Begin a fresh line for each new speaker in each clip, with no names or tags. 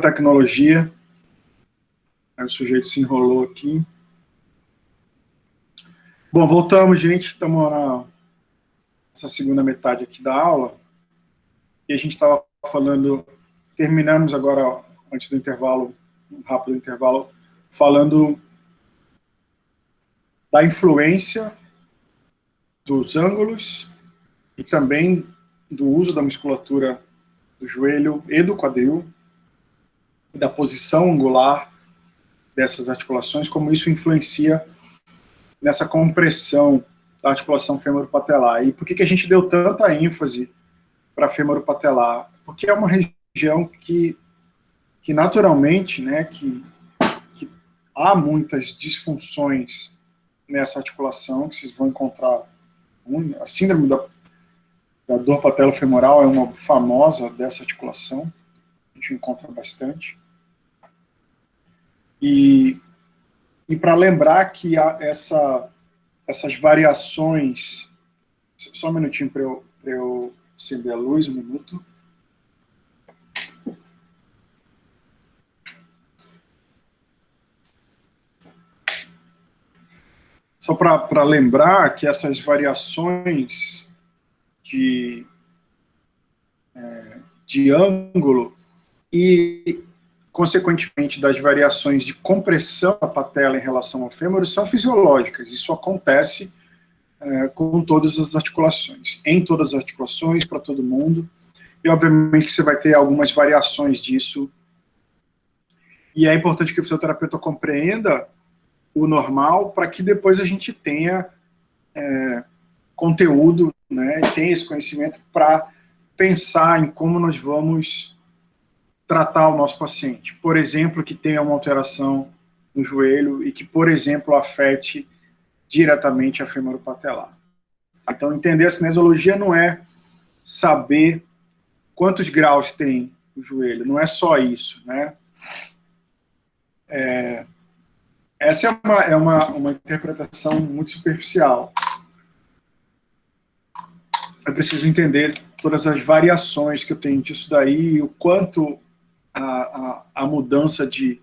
tecnologia. Aí o sujeito se enrolou aqui. Bom, voltamos, gente. Estamos nessa segunda metade aqui da aula. E a gente estava falando, terminamos agora, antes do intervalo, um rápido intervalo, falando da influência dos ângulos e também do uso da musculatura do joelho e do quadril, e da posição angular dessas articulações, como isso influencia nessa compressão da articulação femoropatelar. E por que a gente deu tanta ênfase para a femoropatelar? Porque é uma região que naturalmente, né, que há muitas disfunções nessa articulação, que vocês vão encontrar. A síndrome da dor patelofemoral é uma famosa dessa articulação, a gente encontra bastante. E para lembrar que essas variações... Só um minutinho para eu acender a luz, um minuto. Só para lembrar que essas variações de ângulo e, consequentemente, das variações de compressão da patela em relação ao fêmur são fisiológicas. Isso acontece com todas as articulações, em todas as articulações, para todo mundo. E, obviamente, que você vai ter algumas variações disso. E é importante que o fisioterapeuta compreenda o normal, para que depois a gente tenha conteúdo, né, tenha esse conhecimento para pensar em como nós vamos tratar o nosso paciente. Por exemplo, que tenha uma alteração no joelho e que, por exemplo, afete diretamente a femoropatelar. Então, entender a cinesiologia não é saber quantos graus tem o joelho, não é só isso, né? Essa é uma interpretação muito superficial. Eu preciso entender todas as variações que eu tenho disso daí e o quanto a mudança de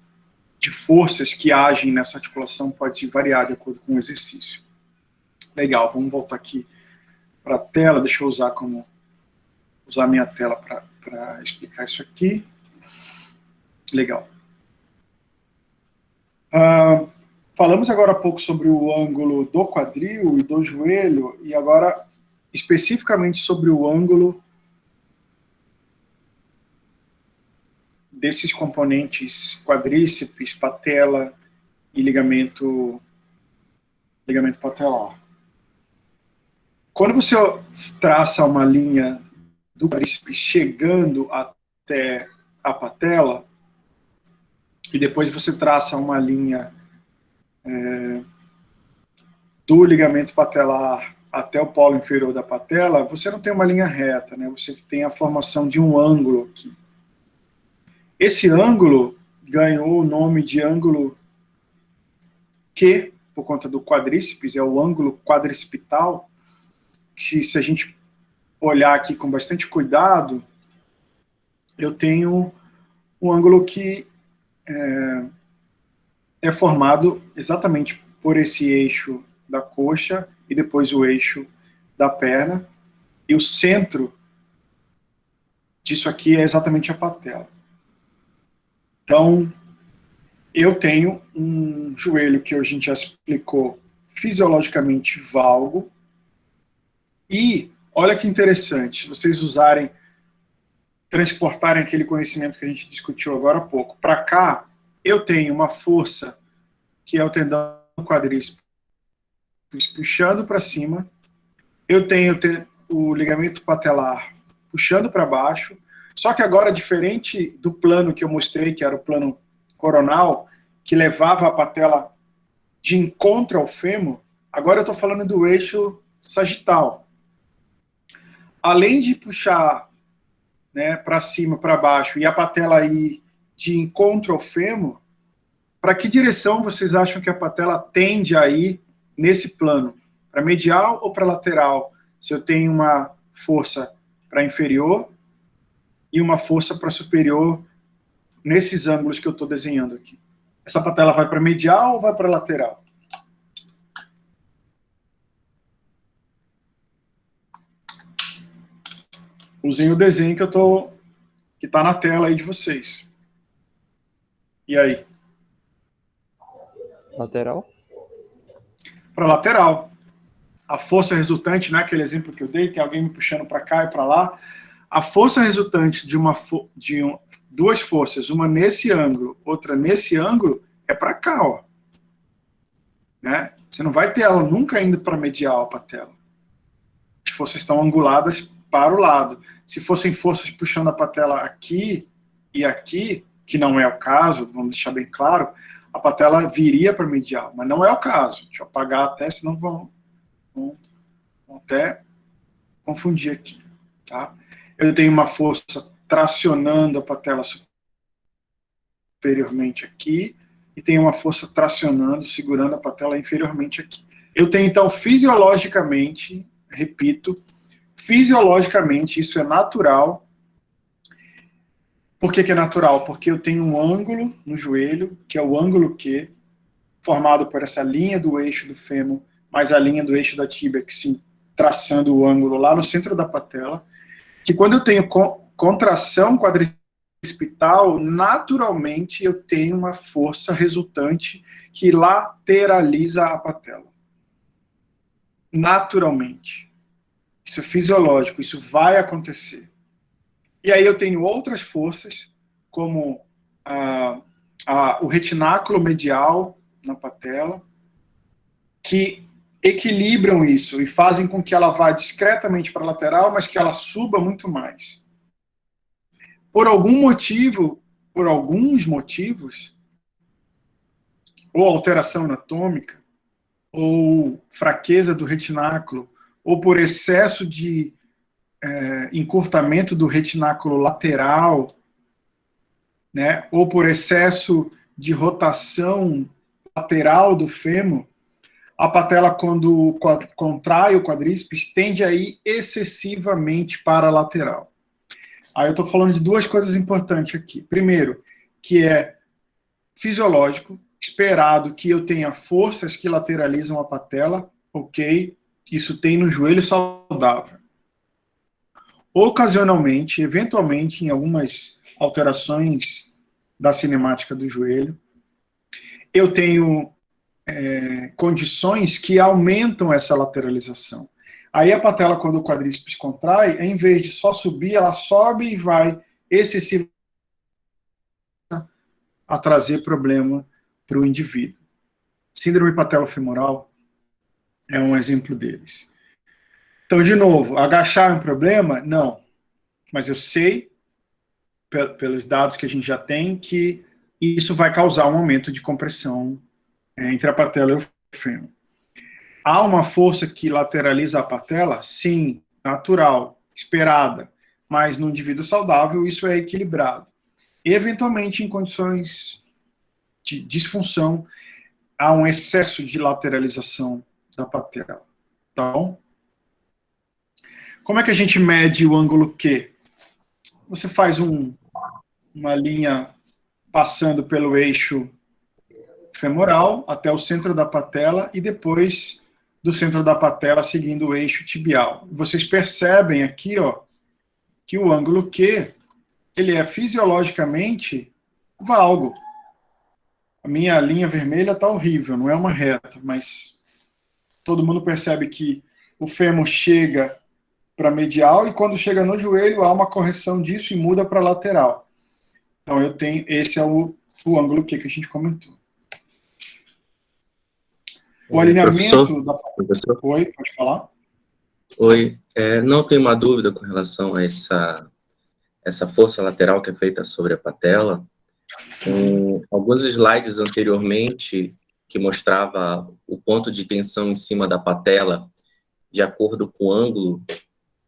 forças que agem nessa articulação pode variar de acordo com o exercício. Legal, vamos voltar aqui para a tela. Deixa eu usar minha tela para explicar isso aqui. Legal. Falamos agora há pouco sobre o ângulo do quadril e do joelho, e agora especificamente sobre o ângulo desses componentes quadríceps, patela e ligamento patelar. Quando você traça uma linha do quadríceps chegando até a patela, e depois você traça uma linha do ligamento patelar até o polo inferior da patela, você não tem uma linha reta, né? Você tem a formação de um ângulo aqui. Esse ângulo ganhou o nome de ângulo Q, por conta do quadríceps, é o ângulo quadricipital, que se a gente olhar aqui com bastante cuidado, eu tenho um ângulo que é formado exatamente por esse eixo da coxa e depois o eixo da perna, e o centro disso aqui é exatamente a patela. Então, eu tenho um joelho que a gente já explicou fisiologicamente valgo, e olha que interessante, se vocês transportarem aquele conhecimento que a gente discutiu agora há pouco, para cá, eu tenho uma força que é o tendão quadríceps puxando para cima, eu tenho o ligamento patelar puxando para baixo, só que agora, diferente do plano que eu mostrei, que era o plano coronal, que levava a patela de encontro ao fêmur, agora eu estou falando do eixo sagital. Além de puxar, né, para cima, para baixo, e a patela ir de encontro ao fêmur, para que direção vocês acham que a patela tende a ir nesse plano? Para medial ou para lateral? Se eu tenho uma força para inferior e uma força para superior nesses ângulos que eu estou desenhando aqui. Essa patela vai para medial ou vai para lateral? Usem o desenho que está na tela aí de vocês. E aí?
Lateral?
Para lateral. A força resultante, né, aquele exemplo que eu dei, tem alguém me puxando para cá e para lá. A força resultante de duas forças, uma nesse ângulo, outra nesse ângulo, é para cá, ó. Né? Você não vai ter ela nunca indo para medial, a patela. As forças estão anguladas para o lado. Se fossem forças puxando a patela aqui e aqui, que não é o caso, vamos deixar bem claro, a patela viria para medial, mas não é o caso. Deixa eu apagar até, senão vão até confundir aqui. Tá? Eu tenho uma força tracionando a patela superiormente aqui, e tenho uma força tracionando, segurando a patela inferiormente aqui. Eu tenho, então, fisiologicamente, repito, fisiologicamente, isso é natural. Por que é natural? Porque eu tenho um ângulo no joelho, que é o ângulo Q, formado por essa linha do eixo do fêmur, mais a linha do eixo da tíbia, que sim, traçando o ângulo lá no centro da patela, que quando eu tenho contração quadricipital, naturalmente eu tenho uma força resultante que lateraliza a patela. Naturalmente. Isso é fisiológico, isso vai acontecer. E aí eu tenho outras forças, como o retináculo medial na patela, que equilibram isso e fazem com que ela vá discretamente para a lateral, mas que ela suba muito mais. Por algum motivo, por alguns motivos, ou alteração anatômica, ou fraqueza do retináculo, ou por excesso de encurtamento do retináculo lateral, né, ou por excesso de rotação lateral do fêmur, a patela, quando contrai o quadríceps, tende a ir excessivamente para a lateral. Aí eu estou falando de duas coisas importantes aqui. Primeiro, que é fisiológico, esperado que eu tenha forças que lateralizam a patela, ok, isso tem no joelho saudável. Ocasionalmente, eventualmente, em algumas alterações da cinemática do joelho, eu tenho condições que aumentam essa lateralização. Aí a patela, quando o quadríceps contrai, em vez de só subir, ela sobe e vai excessivamente a trazer problema para o indivíduo. Síndrome patelofemoral é um exemplo deles. Então, de novo, agachar é um problema? Não. Mas eu sei, pelos dados que a gente já tem, que isso vai causar um aumento de compressão entre a patela e o fêmur. Há uma força que lateraliza a patela? Sim, natural, esperada, mas no indivíduo saudável isso é equilibrado. E, eventualmente, em condições de disfunção, há um excesso de lateralização da patela. Tá bom? Como é que a gente mede o ângulo Q? Você faz uma linha passando pelo eixo femoral até o centro da patela e depois do centro da patela seguindo o eixo tibial. Vocês percebem aqui, ó, que o ângulo Q, ele é fisiologicamente valgo. A minha linha vermelha está horrível, não é uma reta, mas todo mundo percebe que o fêmur chega para medial e quando chega no joelho há uma correção disso e muda para lateral. Então eu tenho, esse é o ângulo Q que a gente comentou. O alinhamento
Professor?
Oi, pode falar?
Oi, não tenho uma dúvida com relação a essa força lateral que é feita sobre a patela. Alguns slides anteriormente que mostrava o ponto de tensão em cima da patela de acordo com o ângulo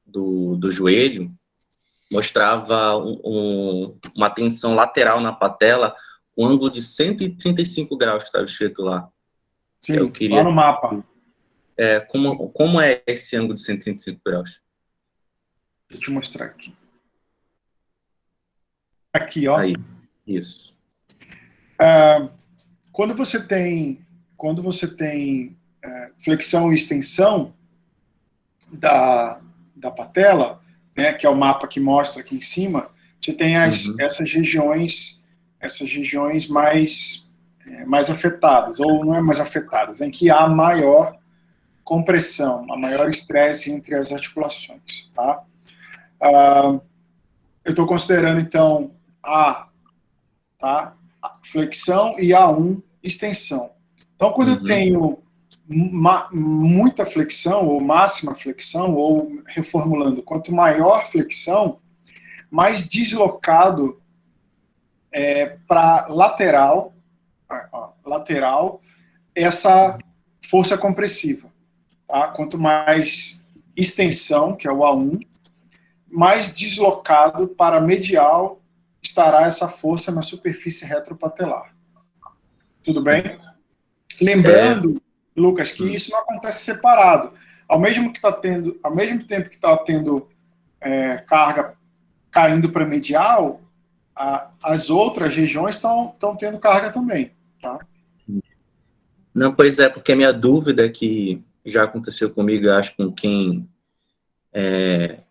do joelho, mostrava uma tensão lateral na patela com ângulo de 135 graus, que estava escrito lá.
Sim,
eu queria...
lá no mapa.
Como é esse ângulo de 135 graus?
Deixa eu te mostrar aqui. Aqui, ó.
Aí. Isso.
Quando você tem flexão e extensão da patela, né, que é o mapa que mostra aqui em cima, você tem essas regiões mais afetadas, ou não é mais afetadas, em que há maior compressão, a maior estresse entre as articulações. Tá? Eu estou considerando, então, A, tá? Flexão, e A1, extensão. Então, quando eu tenho muita flexão, ou máxima flexão, ou reformulando, quanto maior flexão, mais deslocado para lateral essa força compressiva. Tá? Quanto mais extensão, que é o A1, mais deslocado para medial estará essa força na superfície retropatelar. Tudo bem? Lembrando, Lucas, que isso não acontece separado. Ao mesmo tempo que está tendo carga caindo para medial, as outras regiões estão tendo carga também. Tá?
Não, pois é, porque a minha dúvida é que já aconteceu comigo, acho, com quem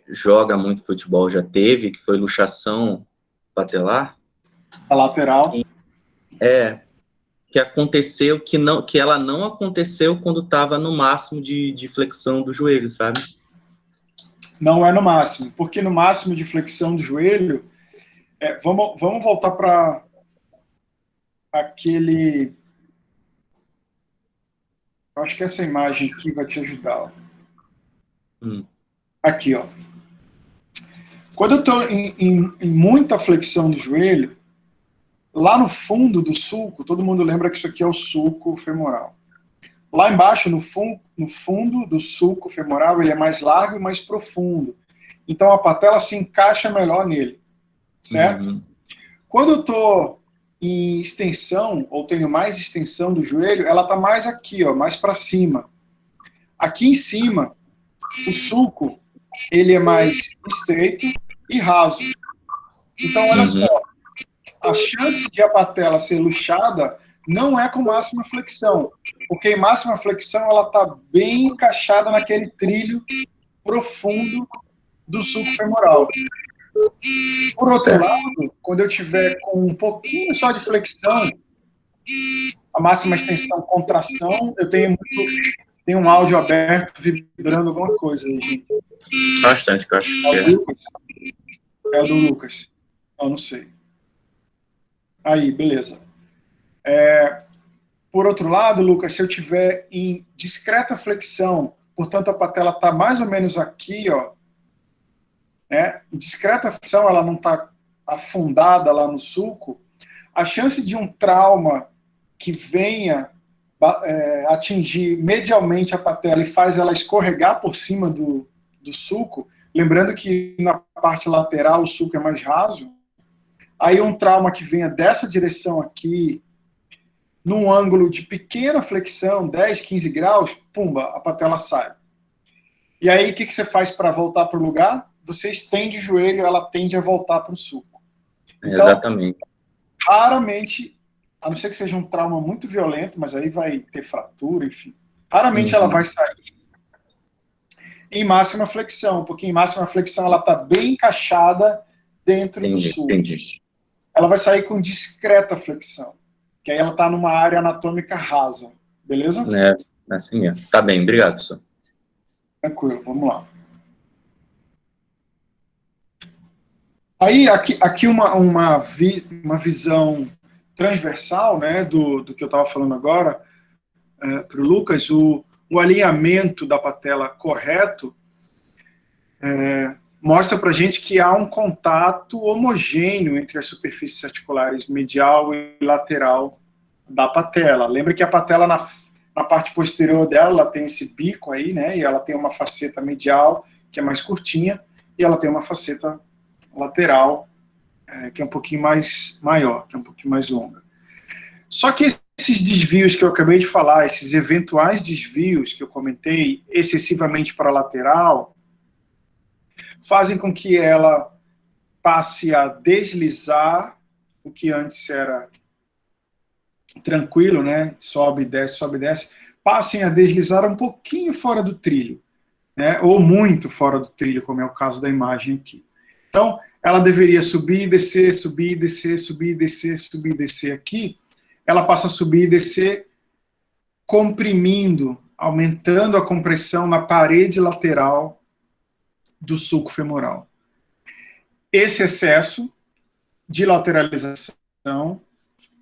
joga muito futebol já teve, que foi luxação patelar.
A lateral.
Que aconteceu, que ela não aconteceu quando estava no máximo de flexão do joelho, sabe?
Não é no máximo, porque no máximo de flexão do joelho, vamos voltar para aquele... Eu acho que essa imagem aqui vai te ajudar. Ó. Aqui, ó. Quando eu estou em muita flexão do joelho, lá no fundo do sulco, todo mundo lembra que isso aqui é o sulco femoral. Lá embaixo, no fundo do sulco femoral, ele é mais largo e mais profundo. Então, a patela se encaixa melhor nele. Certo? Quando eu estou em extensão, ou tenho mais extensão do joelho, ela está mais aqui, ó, mais para cima. Aqui em cima, o sulco, ele é mais estreito e raso. Então, olha só, a chance de a patela ser luxada não é com máxima flexão, porque em máxima flexão ela está bem encaixada naquele trilho profundo do sulco femoral. Por outro lado, quando eu tiver com um pouquinho só de flexão, a máxima extensão, contração, eu tenho um áudio aberto vibrando alguma coisa aí, gente.
Bastante, que eu acho que
é o do Lucas. Eu não sei. Aí, beleza. Por outro lado, Lucas, se eu tiver em discreta flexão, portanto a patela está mais ou menos aqui, ó, em discreta flexão, ela não está afundada lá no sulco, a chance de um trauma que venha atingir medialmente a patela e faz ela escorregar por cima do sulco, lembrando que na parte lateral o sulco é mais raso, aí um trauma que venha dessa direção aqui, num ângulo de pequena flexão, 10, 15 graus, pumba, a patela sai. E aí, o que você faz para voltar para o lugar? Você estende o joelho, ela tende a voltar para o sulco. Então,
exatamente.
Raramente, a não ser que seja um trauma muito violento, mas aí vai ter fratura, enfim. Raramente ela vai sair em máxima flexão, porque em máxima flexão ela está bem encaixada dentro do sulco.
Entendi.
Ela vai sair com discreta flexão, que aí ela está numa área anatômica rasa, beleza?
Assim é. Tá bem, obrigado, professor.
Tranquilo, vamos lá. Aí, aqui uma visão transversal, né, do que eu estava falando agora, para o Lucas, o alinhamento da patela correto mostra para a gente que há um contato homogêneo entre as superfícies articulares medial e lateral da patela. Lembra que a patela, na parte posterior dela, ela tem esse bico aí, né, e ela tem uma faceta medial, que é mais curtinha, e ela tem uma faceta lateral, que é um pouquinho mais maior, que é um pouquinho mais longa. Só que esses desvios que eu acabei de falar, esses eventuais desvios que eu comentei, excessivamente para a lateral, fazem com que ela passe a deslizar o que antes era tranquilo, né? Sobe e desce, passem a deslizar um pouquinho fora do trilho, né? Ou muito fora do trilho, como é o caso da imagem aqui. Então, ela deveria subir e descer, subir e descer, subir e descer, subir e descer aqui. Ela passa a subir e descer, comprimindo, aumentando a compressão na parede lateral do sulco femoral. Esse excesso de lateralização,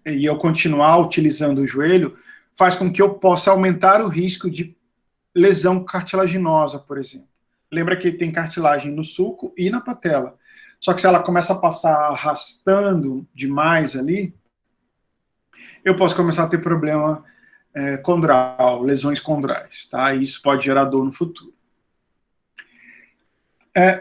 e eu continuar utilizando o joelho, faz com que eu possa aumentar o risco de lesão cartilaginosa, por exemplo. Lembra que tem cartilagem no sulco e na patela. Só que se ela começa a passar arrastando demais ali, eu posso começar a ter problema condral, lesões condrais, tá? E isso pode gerar dor no futuro.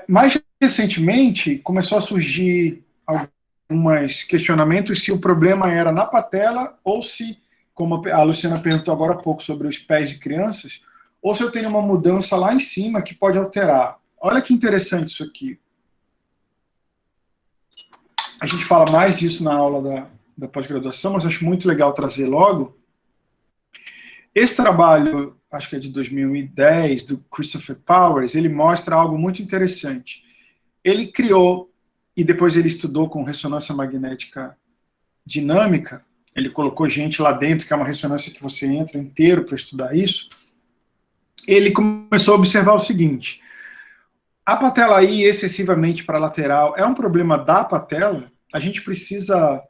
Mais recentemente, começou a surgir alguns questionamentos se o problema era na patela ou se, como a Luciana perguntou agora há pouco sobre os pés de crianças, ou se eu tenho uma mudança lá em cima que pode alterar. Olha que interessante isso aqui. A gente fala mais disso na aula da pós-graduação, mas acho muito legal trazer logo. Esse trabalho, acho que é de 2010, do Christopher Powers, ele mostra algo muito interessante. Ele criou, e depois ele estudou com ressonância magnética dinâmica, ele colocou gente lá dentro, que é uma ressonância que você entra inteiro para estudar isso. Ele começou a observar o seguinte: a patela ir excessivamente para a lateral é um problema da patela, a gente precisa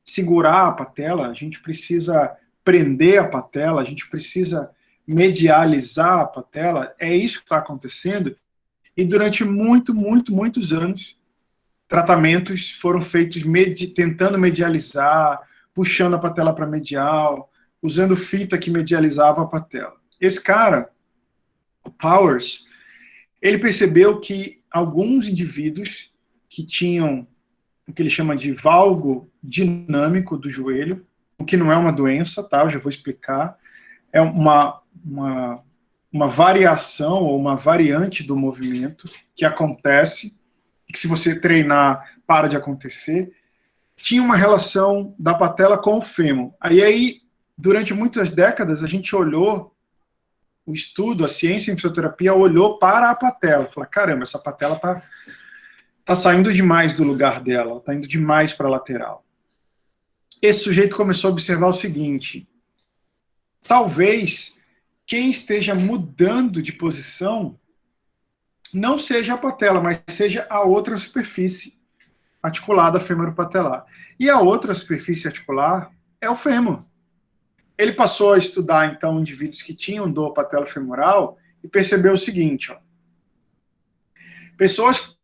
segurar a patela, a gente precisa prender a patela, a gente precisa medializar a patela, é isso que está acontecendo, e durante muitos anos, tratamentos foram feitos tentando medializar, puxando a patela para medial, usando fita que medializava a patela. Esse cara, o Powers, ele percebeu que alguns indivíduos que tinham o que ele chama de valgo dinâmico do joelho, o que não é uma doença, tá? Eu já vou explicar. É uma variação ou uma variante do movimento que acontece, e que se você treinar, para de acontecer. Tinha uma relação da patela com o fêmur. Aí, durante muitas décadas, a gente olhou o estudo, a ciência em fisioterapia olhou para a patela. Falou, caramba, essa patela tá saindo demais do lugar dela, está indo demais para a lateral. Esse sujeito começou a observar o seguinte: talvez quem esteja mudando de posição não seja a patela, mas seja a outra superfície articulada femoropatelar. E a outra superfície articular é o fêmur. Ele passou a estudar, então, indivíduos que tinham dor patelofemoral e percebeu o seguinte, ó. Pessoas...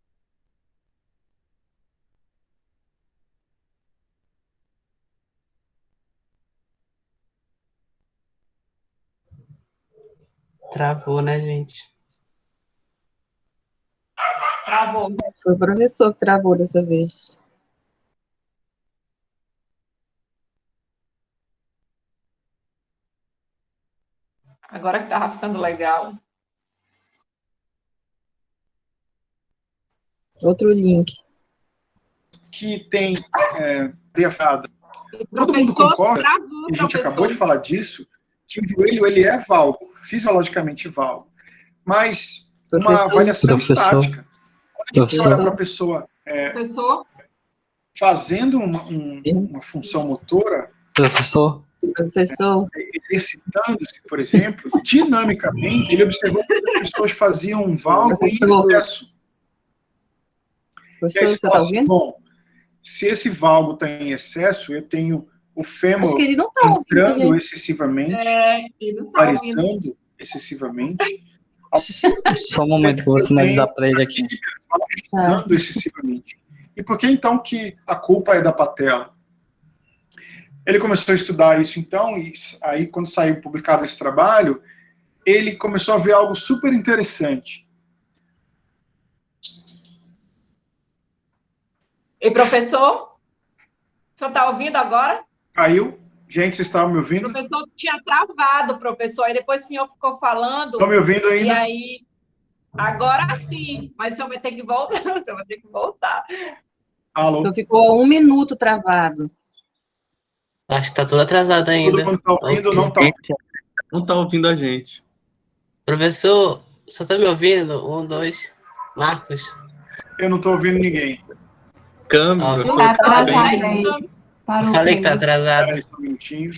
Travou, né, gente?
Travou.
Foi o professor que travou dessa vez.
Agora que estava ficando legal.
Outro link.
Que tem diafragma. Todo mundo concorda,
travou,
e a gente acabou de falar disso, que o joelho ele é valgo, fisiologicamente valgo. Mas uma avaliação estática. Quando a gente olha para a pessoa fazendo uma função motora,
Professor,
exercitando-se, por exemplo, dinamicamente, ele observou que as pessoas faziam um valgo em excesso.
Professor, você está ouvindo?
Bom, se esse valgo está em excesso, eu tenho o fêmur
Acho que ele não tá ouvindo,
entrando excessivamente, parizando excessivamente.
Só um momento que eu vou sinalizar para ele aqui.
Excessivamente. E por que então que a culpa é da patela? Ele começou a estudar isso então, e aí quando saiu publicado esse trabalho, ele começou a ver algo super interessante.
E professor? O senhor está ouvindo agora?
Caiu? Gente, vocês estavam me ouvindo?
O professor tinha travado, professor, aí depois o senhor ficou falando.
Estão me ouvindo ainda?
E aí, agora sim, mas o senhor vai ter que voltar, o senhor vai ter que voltar.
Alô?
Só ficou 1 minuto travado.
Acho que tá tudo atrasado
Todo
ainda.
mundo está ouvindo ou não está?
Não está ouvindo a gente.
Professor, só tá me ouvindo? 1, 2. Marcos.
Eu não estou ouvindo ninguém.
Câmbio,
Ó,
professor.
Tá
tudo bem?
atrasado aí.
Eu
Parou
falei que tá
pra ele.
atrasado.
Espera aí só um minutinho.